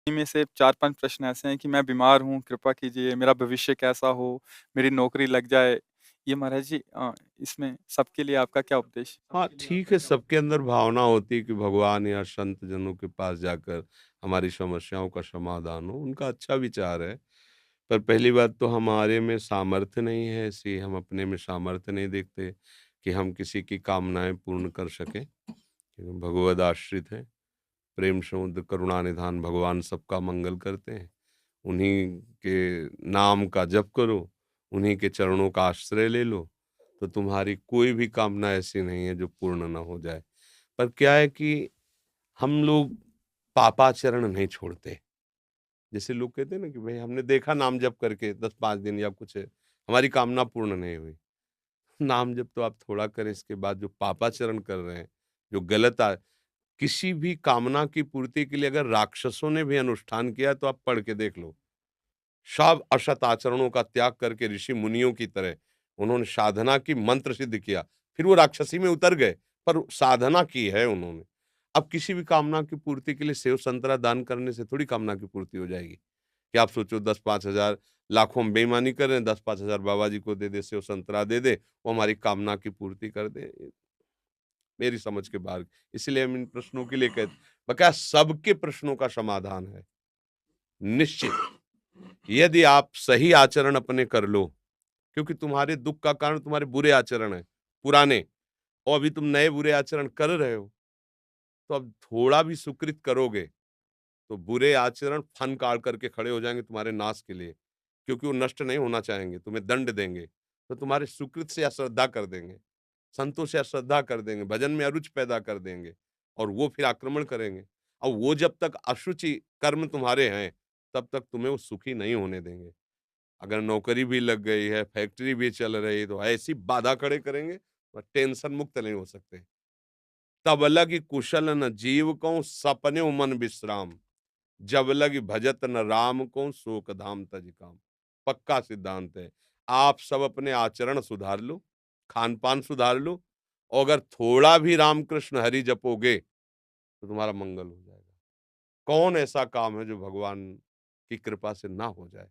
इनमें से 4-5 प्रश्न ऐसे हैं कि मैं बीमार हूँ, कृपा कीजिए, मेरा भविष्य कैसा हो, मेरी नौकरी लग जाए। ये महाराज जी इसमें सबके लिए आपका क्या उपदेश? हाँ, ठीक है, सबके अंदर भावना होती है कि भगवान या संत जनों के पास जाकर हमारी समस्याओं का समाधान हो, उनका अच्छा विचार है। पर पहली बात तो हमारे में सामर्थ्य नहीं है ऐसी, हम अपने में सामर्थ्य नहीं देखते कि हम किसी की कामनाएँ पूर्ण कर सकें। भगवद आश्रित हैं, प्रेम समुद्र करुणा निधान भगवान सबका मंगल करते हैं। उन्हीं के नाम का जप करो, उन्हीं के चरणों का आश्रय ले लो, तो तुम्हारी कोई भी कामना ऐसी नहीं है जो पूर्ण ना हो जाए। पर क्या है कि हम लोग पापाचरण नहीं छोड़ते। जैसे लोग कहते हैं ना कि भई हमने देखा नाम जप करके 10-5 दिन या कुछ हमारी कामना पूर्ण नहीं हुई। नाम जप तो आप थोड़ा करें, इसके बाद जो पापाचरण कर रहे हैं, जो गलत किसी भी कामना की पूर्ति के लिए अगर राक्षसों ने भी अनुष्ठान किया तो आप पढ़ के देख लो। सब असत आचरणों का त्याग करके ऋषि मुनियों की तरह उन्होंने साधना की, मंत्र सिद्ध किया। फिर वो राक्षसी में उतर गए, पर साधना की है उन्होंने। अब किसी भी कामना की पूर्ति के लिए सेव संतरा दान करने से थोड़ी कामना की पूर्ति हो जाएगी। कि आप सोचो 10-5 हज़ार लाखों में बेईमानी कर रहे हैं, 10-5 हज़ार बाबा जी को दे दे, सेव संतरा दे दे, वो हमारी कामना की पूर्ति कर दे। मेरी समझ के बाहर। इसलिए हम इन प्रश्नों के लिए कहते बकाया सबके प्रश्नों का समाधान है। निश्चित, यदि आप सही आचरण अपने कर लो, क्योंकि तुम्हारे दुःख का कारण तुम्हारे बुरे आचरण हैं, पुराने, और अभी तुम नए बुरे आचरण कर रहे हो, तो अब थोड़ा भी सुकृत करोगे, तो बुरे आचरण फन काढ़ करके खड़े हो जाएँगे तुम्हारे नाश के लिए, क्योंकि वो नष्ट नहीं होना चाहेंगे, तुम्हें दंड देंगे, तो तुम्हारे सुकृत से अश्रद्धा कर देंगे, संतों से अश्रद्धा कर देंगे, भजन में अरुचि पैदा कर देंगे और वो फिर आक्रमण करेंगे। और वो जब तक अशुचि कर्म तुम्हारे हैं, तब तक तुम्हें वो सुखी नहीं होने देंगे। अगर नौकरी भी लग गई है, फैक्ट्री भी चल रही है, तो ऐसी बाधा खड़े करेंगे, और टेंशन मुक्त नहीं हो सकते। तब लगी कुशल न जीव को सपने मन विश्राम, जब लगी भजत न राम को शोक धाम तज काम। पक्का सिद्धांत है। आप सब अपने आचरण सुधार लो, खान पान सुधार लो, और अगर थोड़ा भी रामकृष्ण हरि जपोगे तो तुम्हारा मंगल हो जाएगा। कौन ऐसा काम है जो भगवान की कृपा से ना हो जाए?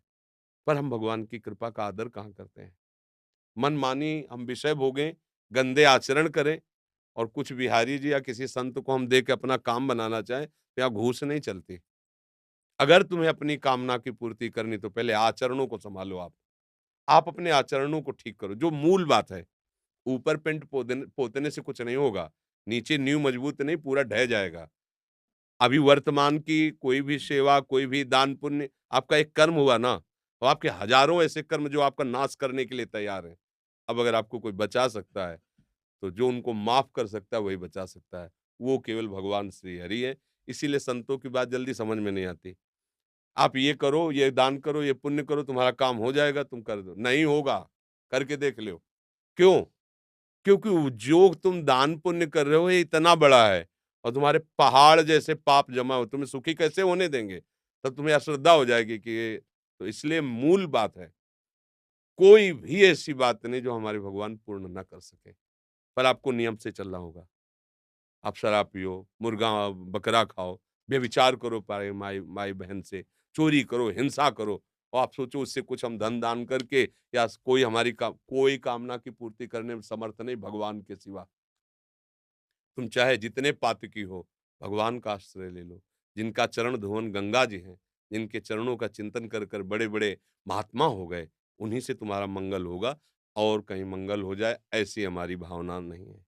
पर हम भगवान की कृपा का आदर कहाँ करते हैं? मनमानी हम विषय भोगें, गंदे आचरण करें, और कुछ बिहारी जी या किसी संत को हम दे के अपना काम बनाना चाहें, तो यहाँ घूस नहीं चलती। अगर तुम्हें अपनी कामना की पूर्ति करनी, तो पहले आचरणों को सँभालो आप। आप अपने आचरणों को ठीक करो, जो मूल बात है। ऊपर पेंट पोतने से कुछ नहीं होगा, नीचे नींव मजबूत नहीं, पूरा ढह जाएगा। अभी वर्तमान की कोई भी सेवा, कोई भी दान पुण्य आपका एक कर्म हुआ ना, तो आपके हज़ारों ऐसे कर्म जो आपका नाश करने के लिए तैयार हैं। अब अगर आपको कोई बचा सकता है, तो जो उनको माफ़ कर सकता है, वही बचा सकता है। वो केवल भगवान श्री हरि हैं। इसीलिए संतों की बात जल्दी समझ में नहीं आती। आप ये करो, ये दान करो, ये पुण्य करो, तुम्हारा काम हो जाएगा, तुम कर दो। नहीं होगा, करके देख लो। क्यों? क्योंकि वो जो तुम दान पुण्य कर रहे हो, ये इतना बड़ा है, और तुम्हारे पहाड़ जैसे पाप जमा हो, तुम्हें सुखी कैसे होने देंगे? तब तुम्हें अश्रद्धा हो जाएगी कि ये, तो इसलिए मूल बात है, कोई भी ऐसी बात नहीं जो हमारे भगवान पूर्ण ना कर सके। पर आपको नियम से चलना होगा। आप शराब पियो, मुर्गा बकरा खाओ, व्यभिचार करो पाए माई माई बहन से, चोरी करो, हिंसा करो, और आप सोचो उससे कुछ हम धन दान करके या कोई हमारी कोई कामना की पूर्ति करने में समर्थ नहीं भगवान के सिवा। तुम चाहे जितने पातकी हो, भगवान का आश्रय ले लो। जिनका चरण धुवन गंगा जी हैं, जिनके चरणों का चिंतन कर कर बड़े-बड़े महात्मा हो गए, उन्हीं से तुम्हारा मंगल होगा, और कहीं मंगल हो जाए ऐसी हमारी भावना नहीं है।